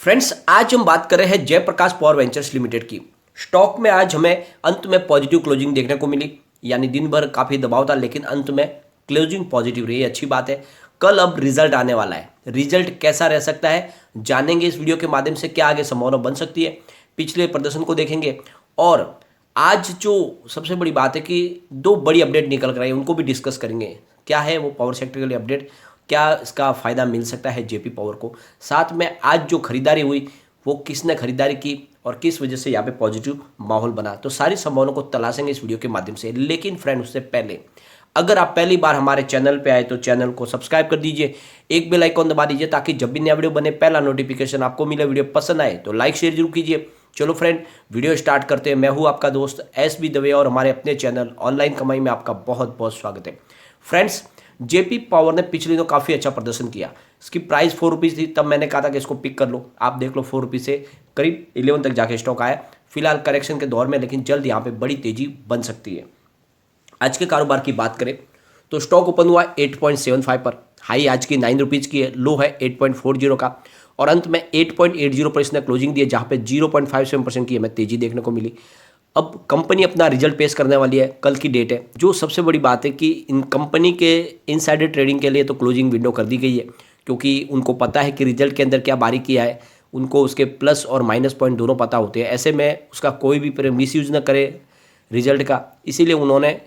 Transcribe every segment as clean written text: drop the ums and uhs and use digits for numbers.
Friends, आज हम बात कर रहे हैं जयप्रकाश पावर वेंचर्स लिमिटेड की। स्टॉक में आज हमें अंत में पॉजिटिव क्लोजिंग देखने को मिली, यानी दिन भर काफ़ी दबाव था लेकिन अंत में क्लोजिंग पॉजिटिव रही, अच्छी बात है। कल अब रिजल्ट आने वाला है, रिजल्ट कैसा रह सकता है जानेंगे इस वीडियो के माध्यम से, क्या आगे संभावना बन सकती है, पिछले प्रदर्शन को देखेंगे और आज जो सबसे बड़ी बात है कि दो बड़ी अपडेट निकल कर आई उनको भी डिस्कस करेंगे। क्या है वो पावर सेक्टर के लिए अपडेट, क्या इसका फ़ायदा मिल सकता है जेपी पावर को, साथ में आज जो खरीदारी हुई वो किसने खरीदारी की और किस वजह से यहाँ पे पॉजिटिव माहौल बना, तो सारी संभावनाओं को तलाशेंगे इस वीडियो के माध्यम से। लेकिन फ्रेंड, उससे पहले अगर आप पहली बार हमारे चैनल पे आए तो चैनल को सब्सक्राइब कर दीजिए, एक बेल आइकॉन दबा दीजिए ताकि जब भी नया वीडियो बने पहला नोटिफिकेशन आपको मिले। वीडियो पसंद आए तो लाइक शेयर जरूर कीजिए। चलो फ्रेंड, वीडियो स्टार्ट करते हैं। मैं हूँ आपका दोस्त एस.बी. दवे और हमारे अपने चैनल ऑनलाइन कमाई में आपका बहुत बहुत स्वागत है। फ्रेंड्स, जेपी पावर ने पिछले दिनों काफ़ी अच्छा प्रदर्शन किया। इसकी प्राइस 4 रुपीज़ थी, तब मैंने कहा था कि इसको पिक कर लो। आप देख लो 4 रुपीज़ से करीब 11 तक जाके स्टॉक आया। फिलहाल करेक्शन के दौर में, लेकिन जल्द यहाँ पे बड़ी तेजी बन सकती है। आज के कारोबार की बात करें तो स्टॉक ओपन हुआ 8.75 पर, हाई आज की 9 रुपीज़ की है, लो है 8.40 का और अंत में 8.80 पर इसने क्लोजिंग दी है, जहाँ पे 0.57% की हमें तेजी देखने को मिली। अब कंपनी अपना रिजल्ट पेश करने वाली है, कल की डेट है। जो सबसे बड़ी बात है कि इन कंपनी के इनसाइडर ट्रेडिंग के लिए तो क्लोजिंग विंडो कर दी गई है, क्योंकि उनको पता है कि रिजल्ट के अंदर क्या बारीकियां है, उनको उसके प्लस और माइनस पॉइंट दोनों पता होते हैं। ऐसे में उसका कोई भी मिसयूज न करे रिजल्ट का, इसीलिए उन्होंने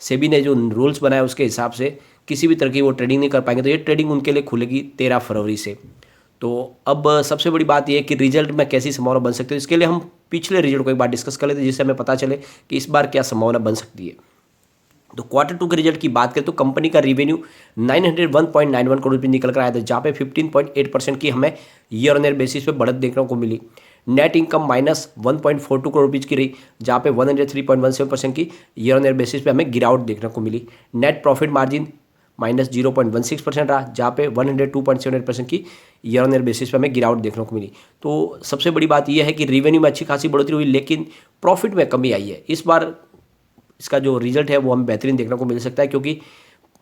सेबी ने जो रूल्स बनाए उसके हिसाब से किसी भी तरह की वो ट्रेडिंग नहीं कर पाएंगे। तो ये ट्रेडिंग उनके लिए खुलेगी 13 फरवरी से। तो अब सबसे बड़ी बात यह है कि रिजल्ट में कैसी संभावना बन सकती है, इसके लिए हम पिछले रिजल्ट को एक बार डिस्कस कर लेते हैं, जिससे हमें पता चले कि इस बार क्या संभावना बन सकती है। तो Q2 के रिजल्ट की बात करें तो कंपनी का रेवेन्यू 901.91 करोड़ रुपये निकल कर आया था, जहाँ पे 15.8% की हमें ईयर ऑन ईयर बेसिस पे बढ़त देखने को मिली। नेट इनकम -1.42 करोड़ रुपीज़ की रही, जहाँ पे 103.17% की ईयर ऑन ईयर बेसिस पे हमें गिरावट देखने को मिली। नेट प्रॉफिट मार्जिन -0.16% रहा, जहाँ पे 102.78% की ईयर ऑन ईयर बेसिस पे हमें गिरावट देखने को मिली। तो सबसे बड़ी बात यह है कि रेवेन्यू में अच्छी खासी बढ़ोतरी हुई, लेकिन प्रॉफिट में कमी आई है। इस बार इसका जो रिजल्ट है वो हमें बेहतरीन देखने को मिल सकता है, क्योंकि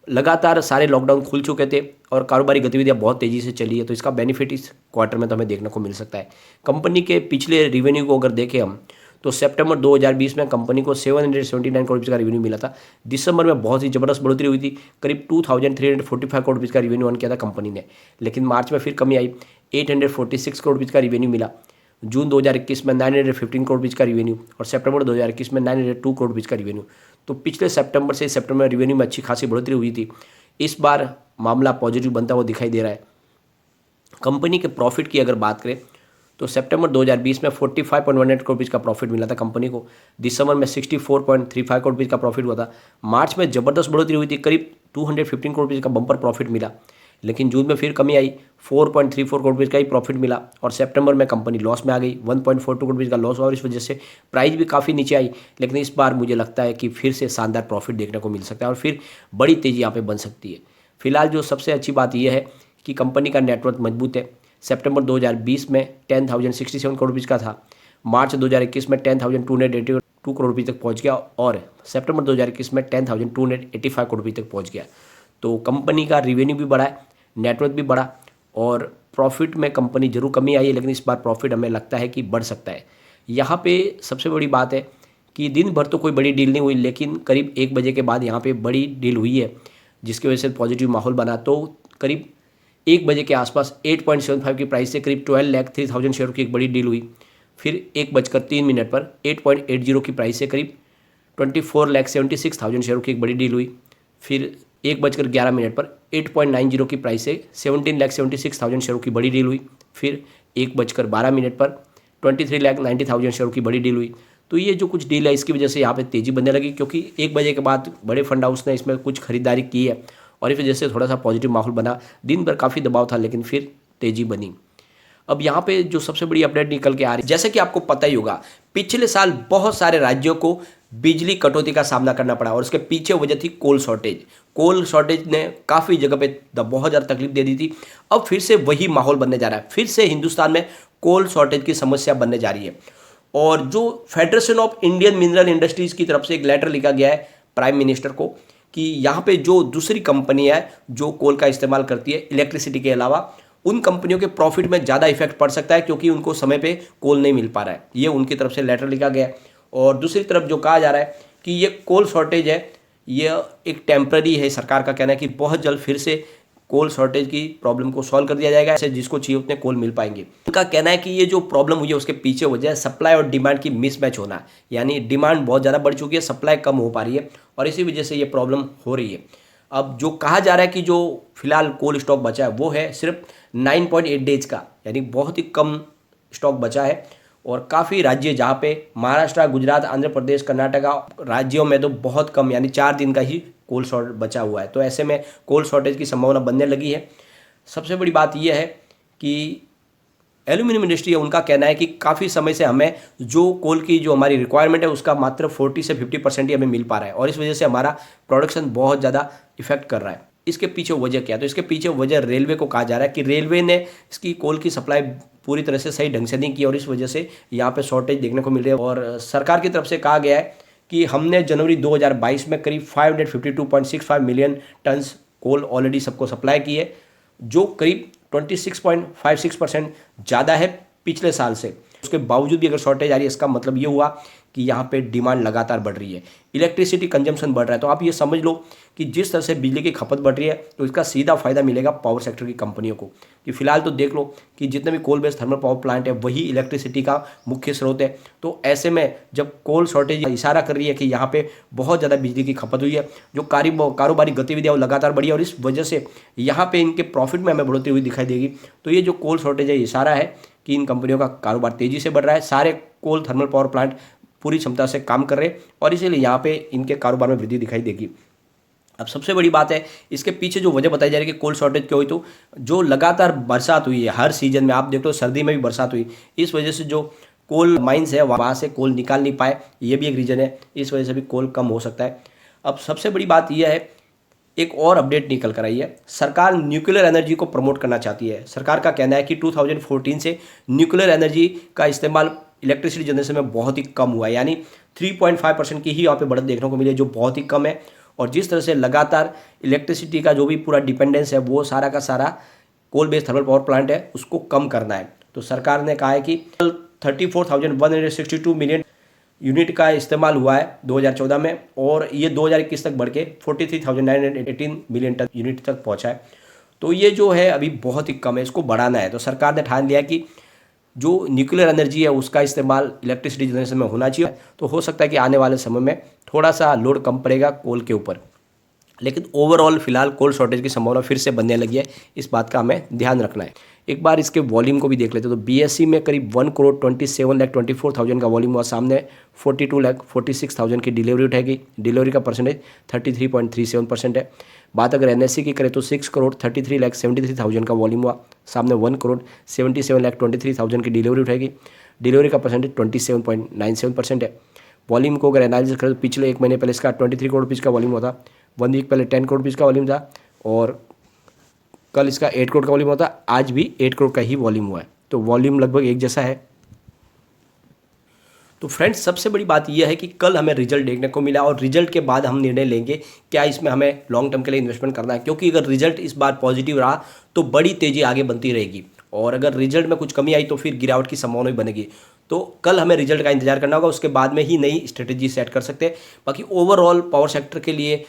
लगातार सारे लॉकडाउन खुल चुके थे और कारोबारी गतिविधियां बहुत तेज़ी से चली है, तो इसका बेनिफिट इस क्वार्टर में तो हमें देखने को मिल सकता है। कंपनी के पिछले रेवेन्यू को अगर देखें हम तो सितंबर 2020 में कंपनी को 779 करोड़ रुपये का रेवेन्यू मिला था। दिसंबर में बहुत ही ज़बरदस्त बढ़ोतरी हुई थी, करीब 2345 करोड़ रुपये का रेवेन्यू अर्न किया था कंपनी ने, लेकिन मार्च में फिर कमी आई, 846 करोड़ रुपये का रेवेन्यू मिला। जून 2021 में 915 करोड़ रुपये का रेवेन्यू और सितंबर 2021 में 902 करोड़ रुपये का रेवेन्यू। तो पिछले सितंबर से सितंबर में रेवेन्यू में अच्छी खासी बढ़ोतरी हुई थी। इस बार मामला पॉजिटिव बनता हुआ दिखाई दे रहा है। कंपनी के प्रॉफिट की अगर बात करें तो सितंबर 2020 में 45.18 करोड़ रुपये का प्रॉफिट मिला था कंपनी को। दिसंबर में 64.35 करोड़ रुपये का प्रॉफिट हुआ था। मार्च में ज़बरदस्त बढ़ोतरी हुई थी, करीब 215 करोड़ रुपये का बम्पर प्रॉफिट मिला, लेकिन जून में फिर कमी आई, 4.34 करोड़ रुपये का ही प्रॉफिट मिला और सितंबर में कंपनी लॉस में आ गई, 1.42 करोड़ रुपये का लॉस हुआ और इस वजह से प्राइस भी काफ़ी नीचे आई। लेकिन इस बार मुझे लगता है कि फिर से शानदार प्रॉफिट देखने को मिल सकता है और फिर बड़ी तेज़ी यहाँ पे बन सकती है। फिलहाल जो सबसे अच्छी बात यह है कि कंपनी का नेटवर्थ मजबूत है। सितंबर 2020 में 10,067 करोड़ रुपये का था, मार्च 2021 में 10,282 करोड़ रुपये तक पहुँच गया और सितंबर 2021 में 10,285 करोड़ रुपये तक पहुँच गया। तो कंपनी का रेवेन्यू भी बढ़ा है, नेटवर्थ भी बढ़ा और प्रॉफिट में कंपनी जरूर कमी आई है, लेकिन इस बार प्रॉफिट हमें लगता है कि बढ़ सकता है। यहाँ पे सबसे बड़ी बात है कि दिन भर तो कोई बड़ी डील नहीं हुई, लेकिन करीब 1 बजे के बाद यहाँ पे बड़ी डील हुई है, जिसकी वजह से पॉजिटिव माहौल बना। तो करीब 1 बजे के आसपास 8.75 की प्राइस से करीब 12,03,000 शेयर की एक बड़ी डील हुई। फिर 1:03 पर 8.80 की प्राइस से करीब 24,76,000 शेयर की एक बड़ी डील हुई। फिर 1:11 पर 8.90 की प्राइस से 17,76,000 शेयर की बड़ी डील हुई। फिर 1:12 पर 23,90,000 शेयर की बड़ी डील हुई। तो ये जो कुछ डील है इसकी वजह से यहाँ पे तेज़ी बनने लगी, क्योंकि 1 बजे के बाद बड़े फंड हाउस ने इसमें कुछ खरीदारी की है और इस वजह से थोड़ा सा पॉजिटिव माहौल बना। दिन भर काफ़ी दबाव था, लेकिन फिर तेज़ी बनी। अब यहाँ पे जो सबसे बड़ी अपडेट निकल के आ रही है, जैसे कि आपको पता ही होगा, पिछले साल बहुत सारे राज्यों को बिजली कटौती का सामना करना पड़ा और उसके पीछे वजह थी कोल शॉर्टेज। कोल शॉर्टेज ने काफ़ी जगह पे बहुत ज़्यादा तकलीफ दे दी थी। अब फिर से वही माहौल बनने जा रहा है, फिर से हिंदुस्तान में कोल शॉर्टेज की समस्या बनने जा रही है। और जो federation of Indian mineral industries की तरफ से एक लेटर लिखा गया है प्राइम मिनिस्टर को कि यहाँ पे जो दूसरी कंपनी है जो कोल का इस्तेमाल करती है इलेक्ट्रिसिटी के अलावा, उन कंपनियों के प्रॉफिट में ज़्यादा इफेक्ट पड़ सकता है, क्योंकि उनको समय पे कोल नहीं मिल पा रहा है। ये उनकी तरफ से लेटर लिखा गया है। और दूसरी तरफ जो कहा जा रहा है कि ये कोल शॉर्टेज है, ये एक टेम्पररी है। सरकार का कहना है कि बहुत जल्द फिर से कोल शॉर्टेज की प्रॉब्लम को सॉल्व कर दिया जाएगा, ऐसे जिसको चाहिए उतने कोल मिल पाएंगे। उनका कहना है कि ये जो प्रॉब्लम हुई है उसके पीछे वजह है सप्लाई और डिमांड की मिसमैच होना, यानी डिमांड बहुत ज़्यादा बढ़ चुकी है, सप्लाई कम हो पा रही है और इसी वजह से ये प्रॉब्लम हो रही है। अब जो कहा जा रहा है कि जो फिलहाल कोल स्टॉक बचा है वो है सिर्फ 9.8 डेज का, यानी बहुत ही कम स्टॉक बचा है। और काफ़ी राज्य जहाँ पे महाराष्ट्र, गुजरात, आंध्र प्रदेश, कर्नाटका राज्यों में तो बहुत कम, यानी 4 दिन का ही कोल शॉर्ट बचा हुआ है। तो ऐसे में कोल शॉर्टेज की संभावना बनने लगी है। सबसे बड़ी बात यह है कि एल्यूमिनियम इंडस्ट्री है, उनका कहना है कि काफ़ी समय से हमें जो कोल की जो हमारी रिक्वायरमेंट है उसका मात्र 40 से 50% ही हमें मिल पा रहा है और इस वजह से हमारा प्रोडक्शन बहुत ज़्यादा इफेक्ट कर रहा है। इसके पीछे वजह क्या है? तो इसके पीछे वजह रेलवे को कहा जा रहा है कि रेलवे ने इसकी कोल की सप्लाई पूरी तरह से सही ढंग से नहीं की और इस वजह से यहाँ पे शॉर्टेज देखने को मिल रही है। और सरकार की तरफ से कहा गया है कि हमने जनवरी 2022 में करीब 552.65 मिलियन टन्स कोल ऑलरेडी सबको सप्लाई की है, जो करीब 26.56% ज़्यादा है पिछले साल से। उसके बावजूद भी अगर शॉर्टेज आ रही है, इसका मतलब ये हुआ कि यहाँ पे डिमांड लगातार बढ़ रही है, इलेक्ट्रिसिटी कंजम्पशन बढ़ रहा है। तो आप ये समझ लो कि जिस तरह से बिजली की खपत बढ़ रही है तो इसका सीधा फायदा मिलेगा पावर सेक्टर की कंपनियों को। कि फिलहाल तो देख लो कि जितने भी coal based thermal power plant है वही इलेक्ट्रिसिटी का मुख्य स्रोत है। तो ऐसे में जब कोल शॉर्टेज इशारा कर रही है कि यहाँ पे बहुत ज़्यादा बिजली की खपत हुई है, जो कारोबारी गतिविधियाँ लगातार बढ़ी है और इस वजह से यहाँ पे इनके प्रॉफिट में हमें बढ़ोतरी हुई दिखाई देगी। तो ये जो कोल शॉर्टेज है इशारा है कि इन कंपनियों का कारोबार तेज़ी से बढ़ रहा है, सारे कोल थर्मल पावर प्लांट पूरी क्षमता से काम कर रहे हैं और इसीलिए यहाँ पे इनके कारोबार में वृद्धि दिखाई देगी। अब सबसे बड़ी बात है इसके पीछे जो वजह बताई जा रही है कि कोल शॉर्टेज क्यों हुई, तो जो लगातार बरसात हुई है हर सीजन में, आप देख लो सर्दी में भी बरसात हुई, इस वजह से जो कोल माइंस है वहाँ से कोल निकाल नहीं पाए, ये भी एक रीज़न है। इस वजह से भी कोल कम हो सकता है। अब सबसे बड़ी बात यह है, एक और अपडेट निकल कर आई है, सरकार न्यूक्लियर एनर्जी को प्रमोट करना चाहती है। सरकार का कहना है कि 2014 से न्यूक्लियर एनर्जी का इस्तेमाल इलेक्ट्रिसिटी जनरेशन में बहुत ही कम हुआ है, यानी 3.5% की ही यहाँ पे बढ़त देखने को मिली है, जो बहुत ही कम है। और जिस तरह से लगातार इलेक्ट्रिसिटी का जो भी पूरा डिपेंडेंस है वो सारा का सारा coal based thermal power plant है, उसको कम करना है। तो सरकार ने कहा है कि 34,162 मिलियन यूनिट का इस्तेमाल हुआ है 2014 में और ये 2021 तक बढ़ के 43,918 मिलियन टन यूनिट तक पहुंचा है। तो ये जो है अभी बहुत ही कम है, इसको बढ़ाना है। तो सरकार ने ठान लिया कि जो न्यूक्लियर एनर्जी है उसका इस्तेमाल इलेक्ट्रिसिटी जनरेशन में होना चाहिए। तो हो सकता है कि आने वाले समय में थोड़ा सा लोड कम पड़ेगा कोल के ऊपर, लेकिन ओवरऑल फिलहाल कोल शॉर्टेज की संभावना फिर से बनने लगी है, इस बात का हमें ध्यान रखना है। एक बार इसके वॉल्यूम को भी देख लेते हैं। तो बीएससी में करीब 1,27,24,000 का वॉल्यूम हुआ, सामने 42,46,000 की डिलीवरी उठाएगी। डिलीवरी का परसेंटेज 33.37% है। बात अगर एनएससी की करें तो 6,33,73,000 का वॉल्यूम हुआ, सामने 1,77,23,000 की डिलीवरी उठाएगी। डिलीवरी का परसेंटेज 27.97% है। वॉल्यूम को अगर एनालिसिस करें तो पिछले एक महीने पहले इसका 23 करोड़ पीस का वॉल्यूम हुआ था, 1 वीक पहले 10 करोड़ पीस का वॉल्यूम था और कल इसका 8 करोड़ का वॉल्यूम हुआ था, आज भी 8 करोड़ का ही वॉल्यूम हुआ है। तो वॉल्यूम लगभग एक जैसा है। तो फ्रेंड्स, सबसे बड़ी बात यह है कि कल हमें रिजल्ट देखने को मिला और रिजल्ट के बाद हम निर्णय लेंगे क्या इसमें हमें लॉन्ग टर्म के लिए इन्वेस्टमेंट करना है, क्योंकि अगर रिजल्ट इस बार पॉजिटिव रहा तो बड़ी तेज़ी आगे बनती रहेगी और अगर रिजल्ट में कुछ कमी आई तो फिर गिरावट की संभावना भी बनेगी। तो कल हमें रिजल्ट का इंतजार करना होगा, उसके बाद में ही नई स्ट्रेटेजी सेट कर सकते हैं। बाकी ओवरऑल पावर सेक्टर के लिए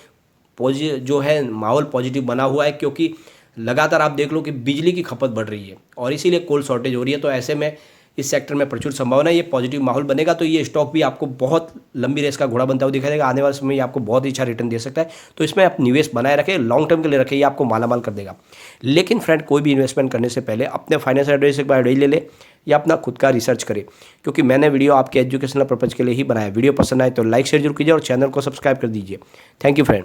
जो है माहौल पॉजिटिव बना हुआ है, क्योंकि लगातार आप देख लो कि बिजली की खपत बढ़ रही है और इसीलिए कोल शॉर्टेज हो रही है। तो ऐसे में इस सेक्टर में प्रचुर संभावना है, ये पॉजिटिव माहौल बनेगा तो ये स्टॉक भी आपको बहुत लंबी रेस का घोड़ा बनता हुआ दिखाई देगा। आने वाले समय ये आपको बहुत ही अच्छा रिटर्न दे सकता है। तो इसमें आप निवेश बनाए रखें, लॉन्ग टर्म के लिए रखें, ये आपको मालामाल कर देगा। लेकिन फ्रेंड, कोई भी इन्वेस्टमेंट करने से पहले अपने फाइनेंशियल एडवाइजर से एक बार एडवाइस ले ले या अपना खुद का रिसर्च करें, क्योंकि मैंने वीडियो आपके एजुकेशनल पर्पज के लिए ही बनाया। वीडियो पसंद आए तो लाइक शेयर जरूर कीजिए और चैनल को सब्सक्राइब कर दीजिए। Thank you friend.